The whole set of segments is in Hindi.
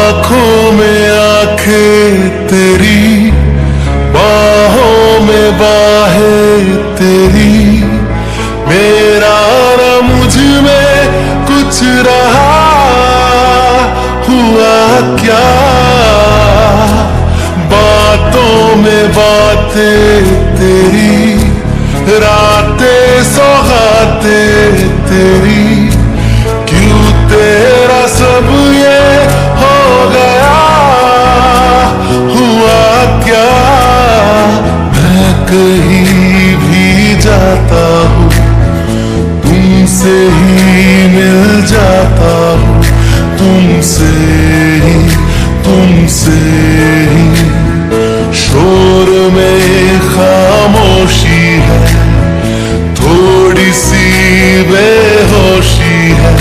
आंखों में आंखें तेरी, बाहों में बाहें तेरी, मेरा न मुझ में कुछ रहा, हुआ क्या? बातों में बातें तेरी, रातें सौगातें तेरी, क्यों तेरा सब ये हो गया, हुआ क्या? मैं कहीं भी जाता हूँ, तुमसे ही मिल जाता हूँ, तुमसे ही शोर में खामोशी है, थोड़ी सी बेहोशी है,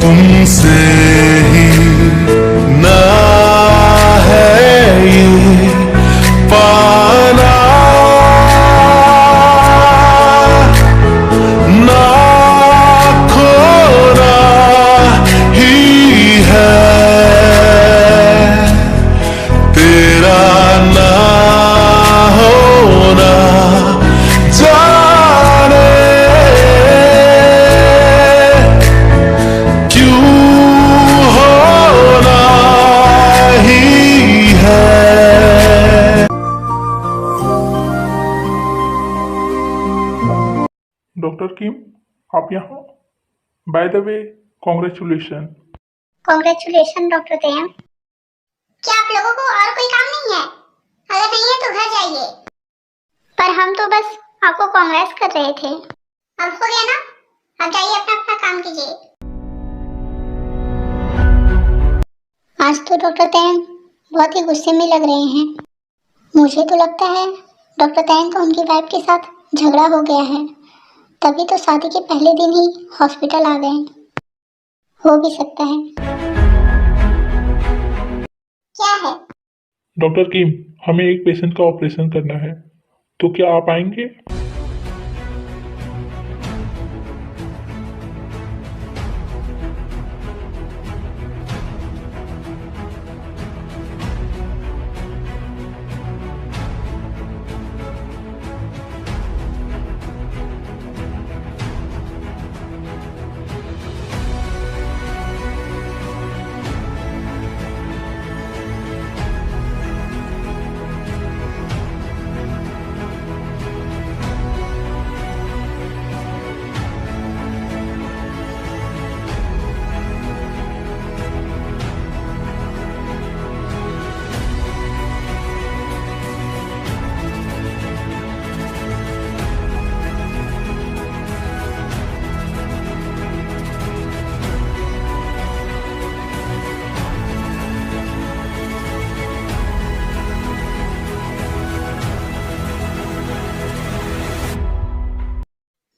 तुमसे ही ना है ये पाना, ना खोना ही है, तेरा ना होना जाने क्यों होना ही है। डॉक्टर किम, आप यहाँ? By the way, congratulation. Congratulation doctor Tayyab. क्या आप लोगों को और कोई काम नहीं है? अगर नहीं है तो घर जाइए। पर हम तो बस आपको कांग्रेस कर रहे थे। अब हो गया ना, अब जाइए अपना अपना काम कीजिए। आज तो डॉक्टर तैयब बहुत ही गुस्से में लग रहे हैं। मुझे तो लगता है डॉक्टर तैयब को उनकी वाइफ के साथ झगड़ा हो गया है, तभी तो शादी के पहले दिन ही हॉस्पिटल आ गए। हो भी सकता है। क्या है? डॉक्टर किम, हमें एक पेशेंट का ऑपरेशन करना है, तो क्या आप आएंगे?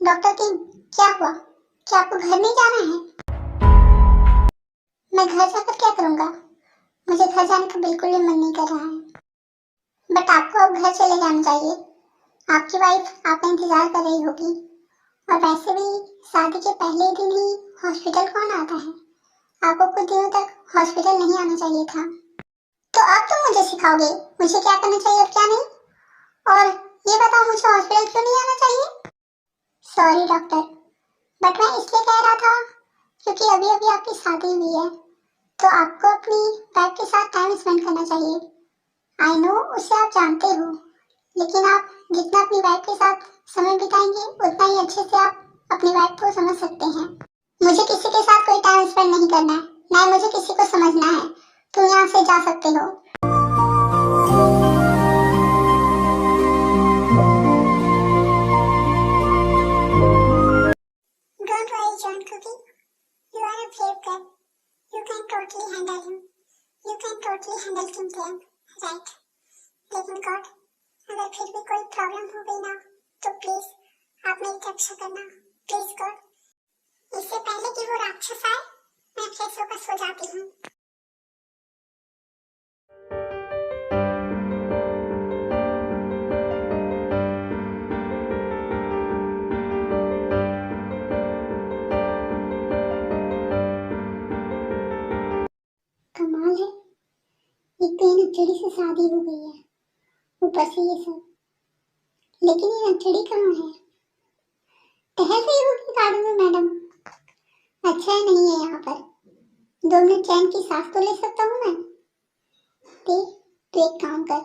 डॉक्टर किम, क्या हुआ? क्या आपको घर नहीं जाना है? मैं घर जाकर क्या करूंगा? मुझे घर जाने का बिल्कुल भी मन नहीं कर रहा है। बट आपको अब घर चले जाना चाहिए। आपकी वाइफ आपका इंतजार कर रही होगी। और वैसे भी शादी के पहले दिन ही हॉस्पिटल कौन आता है? आपको कुछ दिनों तक हॉस्पिटल नहीं आना चाहिए था। तो अब तुम मुझे सिखाओगे मुझे क्या करना चाहिए और क्या नहीं? और ये बताओ, मुझे हॉस्पिटल क्यों नहीं आना चाहिए? सॉरी डॉक्टर, बट मैं इसलिए कह रहा था क्योंकि अभी अभी आपकी शादी हुई है, तो आपको अपनी वाइफ के साथ टाइम स्पेंड करना चाहिए। आई नो उसे आप जानते हो, लेकिन आप जितना अपनी वाइफ के साथ समय बिताएंगे उतना ही अच्छे से आप अपनी वाइफ को समझ सकते हैं। मुझे किसी के साथ कोई टाइम स्पेंड नहीं करना है, ना ही मुझे किसी को समझना है। तुम यहाँ से जा सकते हो। Don't worry, John Cookie. You are a brave girl. You can totally handle him. You can totally handle Kim Taeyang, right? लेकिन गॉड, अगर फिर भी कोई प्रॉब्लम हो गई ना, तो प्लीज आप मेरी रक्षा करना, प्लीज गॉड। इससे पहले कि वो राक्षस आए, मैं फ्रेश होकर सो जाती हूँ। तो ये नक्चड़ी से शादी हो गई है, ऊपर से ये सब। लेकिन ये नक्चड़ी कहाँ है? टहल रही होगी गार्डन में मैडम। अच्छा है नहीं है यहाँ पर, 2 मिनट चैन की सांस तो ले सकता हूँ मैं। देख, तो एक काम कर,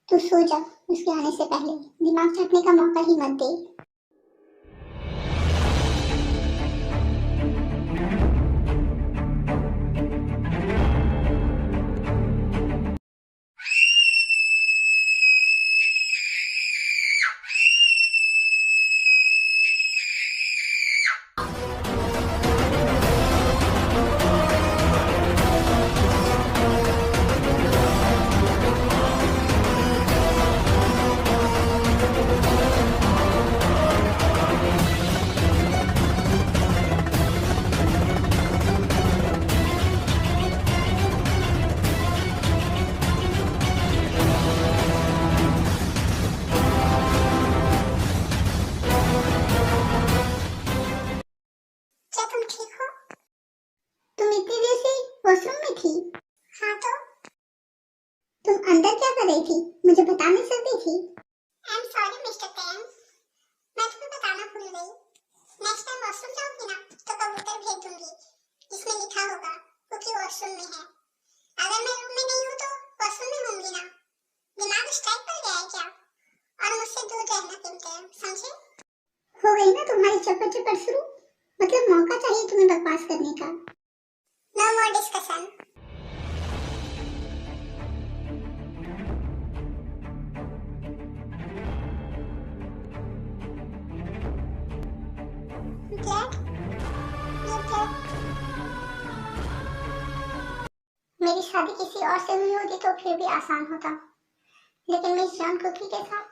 तू सो जा, उसके आने से पहले दिमाग चाटने का मौका ही मत दे। क्या तुम ठीक हो? तुम इतनी देर से वॉशरूम में थी? हाँ तो तुम अंदर क्या कर रही थी, मुझे बता नहीं सकती थी? I am sorry mister Pen, मैं तुम्हें बताना भूल गई। नेक्स्ट टाइम वॉशरूम जाऊंगी ना तो कबूतर भेज दूंगी, जिसमें लिखा होगा कुकी वॉशरूम में है। अगर मैं रूम में नहीं हूँ तो वॉशरूम में होंगी ना। दिमाग स्ट्राइक कर गया है क्या? और मुझसे दूर रहना तुम समझे? हो गई ना तुम्हारी चपर चपर शुरू, मतलब मौका चाहिए तुम्हें बकवास करने का। No more discussion. ब्लड, ये ब्लड। मेरी शादी किसी और से हुई होती तो फिर भी आसान होता, लेकिन मिस जॉन कुकी के साथ,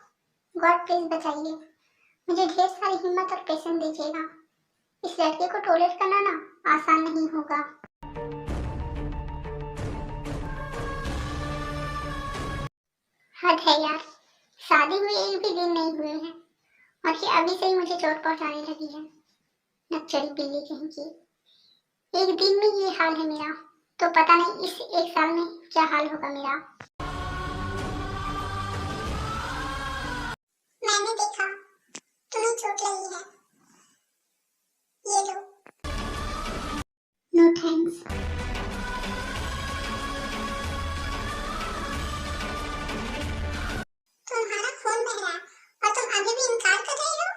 गॉड प्लीज बचाइए, मुझे ढेर सारी हिम्मत और पेशेंस दीजिएगा। इस लड़के को टॉलरेट करना ना आसान नहीं होगा। हद है यार, शादी हुए एक भी दिन नहीं हुए हैं और ये अभी से ही मुझे चोट पहुंचाने लगी है। नक्चड़ी बिल्ली कहीं की। एक दिन में ये हाल है मेरा, तो पता नहीं इस 1 साल में क्या हाल होगा मेरा। मैंने देखा तुम्हें चोट लगी है, ये लो। No thanks. तुम्हारा खून बह रहा है और तुम अभी भी इनकार कर रही हो?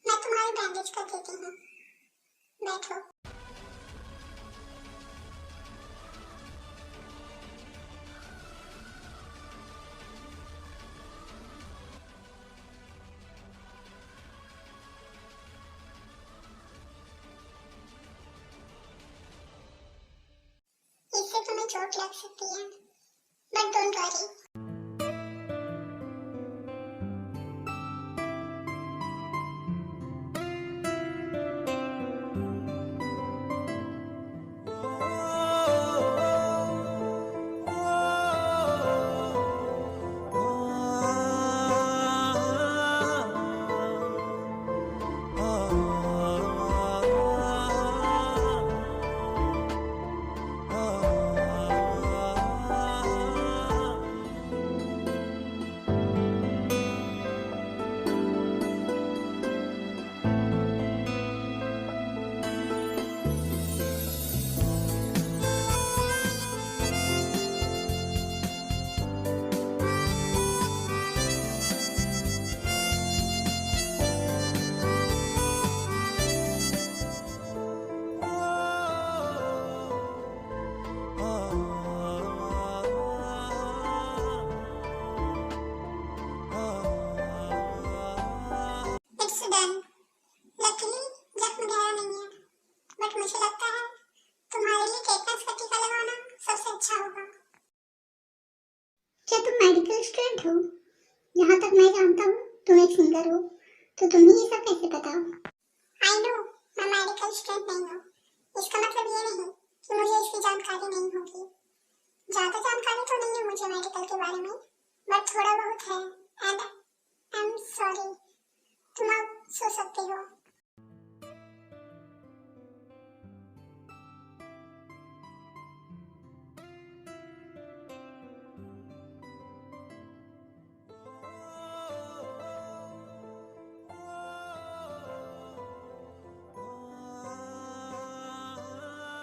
मैं तुम्हारी बैंडेज कर देती हूँ, बैठो। इससे तुम्हें चोट लग सकती है, but don't worry. Medical student हो? यहाँ तक मैं जानता हूँ तुम एक सिंगर हो, तो तुम ही ये सब कैसे बताओ? आई नो, मैं मेडिकल स्टूडेंट नहीं हूँ। इसका मतलब ये नहीं कि मुझे इसकी जानकारी नहीं होगी। ज्यादा जानकारी तो नहीं है मुझे मेडिकल के बारे में, बट थोड़ा बहुत है। And I am sorry. तुम अब सो सकते हो।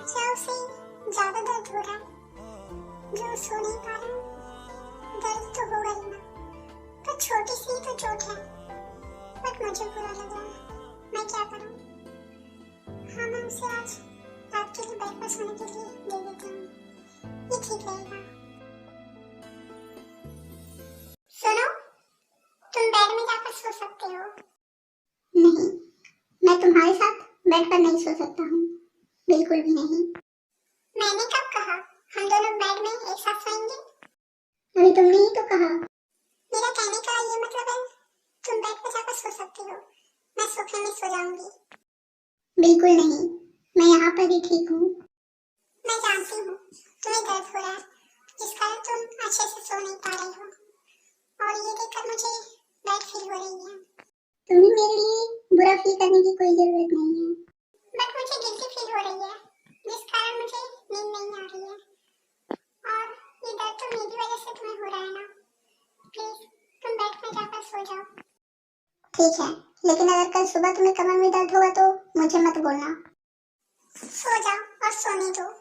क्या उसे ज्यादा दर्द हो रहा है जो सो नहीं पा रहा? दर्द तो होगा ही ना, पर छोटी सी तो चोट है। बट मुझे बुरा लग रहा है, मैं क्या करूं? हाँ, मैं उसे आज रात के लिए बेड पर सोने के लिए दे देती हूँ, ये ठीक रहेगा। सुनो, तुम बेड में जाकर सो सकते हो। नहीं, मैं तुम्हारे साथ बेड पर नहीं सो सकता हूँ, बिल्कुल भी नहीं। मैंने कब कहा हम दोनों बेड में एक साथ सोएंगे? अभी तुमने ही तो कहा। मेरा कहने का ये मतलब है तुम बेड पर जाकर सो सकते हो, मैं सोफे में सो जाऊंगी। बिल्कुल नहीं, मैं यहाँ पर ही ठीक हूँ। मैं जानती हूँ तुम्हें दर्द हो रहा है, जिस कारण तुम अच्छे से सो नहीं पा रहे हो, और ये देखकर मुझे बैड फील हो रही है। तुम्हें मेरे लिए बुरा फील करने की कोई जरूरत नहीं है, बट मुझे गिल्टी फील हो रही है, जिस कारण मुझे नींद नहीं आ रही है। और ये दर्द तो मेरी वजह से तुम्हें हो रहा है ना। प्लीज तुम बेड में जाकर सो जाओ। ठीक है, लेकिन अगर कल सुबह तुम्हें कमर में दर्द होगा तो मुझे मत बोलना। सो जाओ और सोने दो।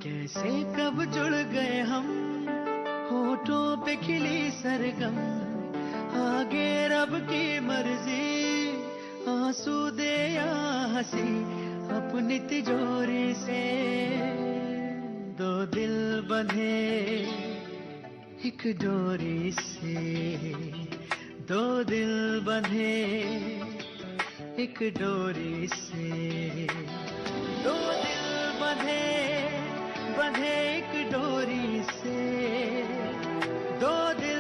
कैसे कब जुड़ गए हम, होठों पे खिली सरगम, आगे रब की मर्जी, आंसू दे या हंसी, अपनी तिजोरी से दो दिल बंधे एक डोरी से, दो दिल बंधे एक डोरी से, दो दिल बंधे बंधे एक डोरी से, दो दिल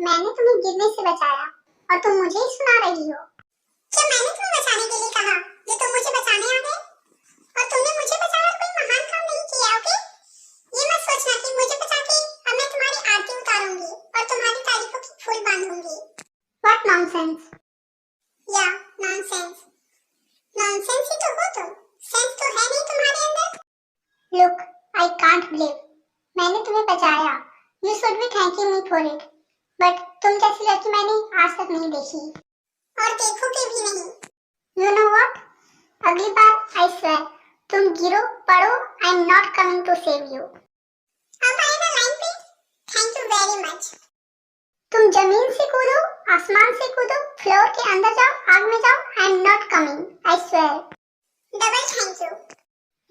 मैंने तुम्हें गिरने से बचाया और तुम मुझे ही सुना रही हो। क्या मैंने तुम्हें बचाने के लिए कहा जो तुम मुझे बचाने आ गए? और तुमने मुझे बचाकर कोई महान काम नहीं किया, ओके? ये मत सोचना कि मुझे बचा के अब मैं तुम्हारी आरती उतारूंगी और तुम्हारी तारीफों की फूल बांधूंगी। What nonsense? या नॉनसेंस। नॉनसेंस ही तो हो तुम। सेंस तो है नहीं तुम्हारे अंदर। Look, I can't believe मैंने तुम्हें बचाया। You should be thanking me for it. But तुम जैसी लड़की मैंने आज तक नहीं देखी और देखोगे भी नहीं। You know what? अगली बार I swear तुम गिरो पड़ो, I'm not coming to save you. अब आए ना लाइन पे? Thank you very much. तुम जमीन से कूदो, आसमान से कूदो, फ्लोर के अंदर जाओ, आग में जाओ, I'm not coming. I swear. Double thank you.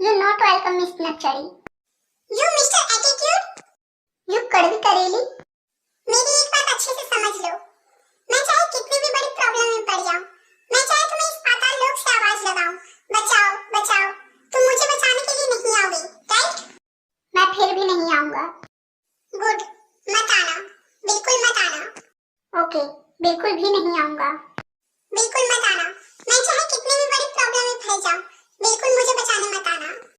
You're not welcome, Miss Nachari. You Mr. Attitude. You कड़वी करेली। मेरी एक बात अच्छे से समझ लो। मैं चाहे कितनी भी बड़ी प्रॉब्लम में पड़ जाऊं, मैं चाहे तुम्हें इस पाताल लोक से आवाज लगाऊं, बचाओ बचाओ, तुम मुझे बचाने के लिए नहीं आओगे, राइट? मैं फिर भी नहीं आऊंगा। गुड, मत आना, बिल्कुल मत आना। ओके, बिल्कुल भी नहीं आऊंगा। बिल्कुल मत आना। मैं चाहे कितनी भी बड़ी प्रॉब्लम में फंस जाऊं, बिल्कुल मुझे बचाने मत आना।